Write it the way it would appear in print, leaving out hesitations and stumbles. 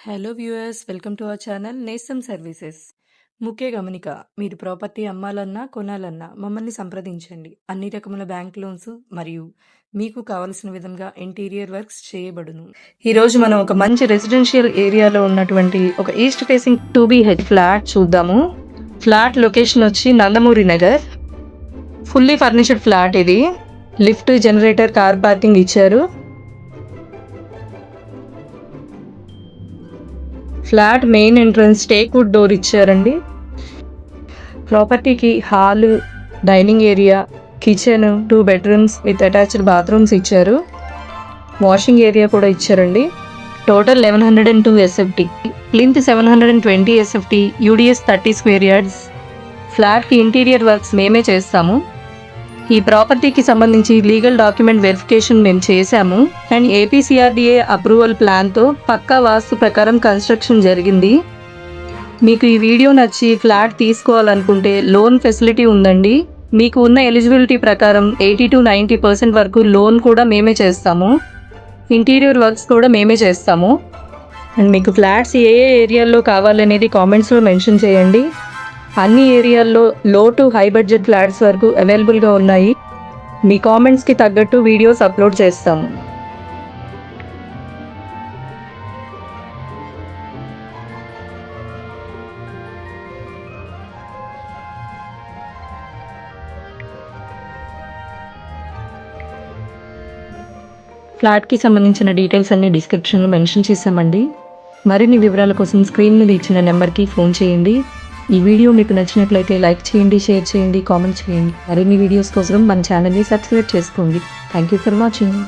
Hello viewers, welcome to our channel నేస్తం services. ముఖ్య గమనిక: మీరు ప్రాపర్టీ అమ్మాలన్నా కొనాలన్నా మమ్మల్ని సంప్రదించండి. అన్ని రకముల బ్యాంక్ లోన్స్ మరియు మీకు కావలసిన విధంగా ఇంటీరియర్ వర్క్స్ చేయబడును. ఈరోజు మనం ఒక మంచి రెసిడెన్షియల్ ఏరియాలో ఉన్నటువంటి ఒక ఈస్ట్ ఫేసింగ్ 2BH ఫ్లాట్ చూద్దాము. ఫ్లాట్ లొకేషన్ వచ్చి Nandamuri Nagar. Fully furnished flat ఇది. లిఫ్ట్, జనరేటర్, కార్ పార్కింగ్ ఇచ్చారు. Flat main entrance teak wood door ఇచ్చారండి. ప్రాపర్టీకి hall, dining area, kitchen, 2 bedrooms with attached bathrooms ఇచ్చారు. వాషింగ్ ఏరియా కూడా ఇచ్చారండి. Total 1102 SFT, plinth 720 SFT, UDS 30 square yards. ఫ్లాట్కి interior works మేమే చేస్తాము. ఈ ప్రాపర్టీకి సంబంధించి లీగల్ డాక్యుమెంట్ వెరిఫికేషన్ మేము చేశాము అండ్ APCRDA అప్రూవల్ ప్లాన్తో పక్కా వాస్తు ప్రకారం కన్స్ట్రక్షన్ జరిగింది. మీకు ఈ వీడియో నచ్చి ఫ్లాట్ తీసుకోవాలనుకుంటే లోన్ ఫెసిలిటీ ఉందండి. మీకు ఉన్న ఎలిజిబిలిటీ ప్రకారం 80 to 90% వరకు లోన్ కూడా మేమే చేస్తాము. ఇంటీరియర్ వర్క్స్ కూడా మేమే చేస్తాము. అండ్ మీకు ఫ్లాట్స్ ఏ ఏరియాల్లో కావాలనేది కామెంట్స్లో మెన్షన్ చేయండి. అన్ని ఏరియాల్లో లో టు హై బడ్జెట్ ఫ్లాట్స్ వరకు అవైలబుల్గా ఉన్నాయి. మీ కామెంట్స్కి తగ్గట్టు వీడియోస్ అప్లోడ్ చేస్తాము. ఫ్లాట్కి సంబంధించిన డీటెయిల్స్ అన్ని డిస్క్రిప్షన్లో మెన్షన్ చేశామండి. మరిన్ని వివరాల కోసం స్క్రీన్ మీద ఇచ్చిన నెంబర్కి ఫోన్ చేయండి. ఈ వీడియో మీకు నచ్చినట్లయితే లైక్ చేయండి, షేర్ చేయండి, కామెంట్ చేయండి. మరిన్ని వీడియోస్ కోసం మన ఛానల్ని సబ్స్క్రైబ్ చేసుకోండి. Thank you for watching.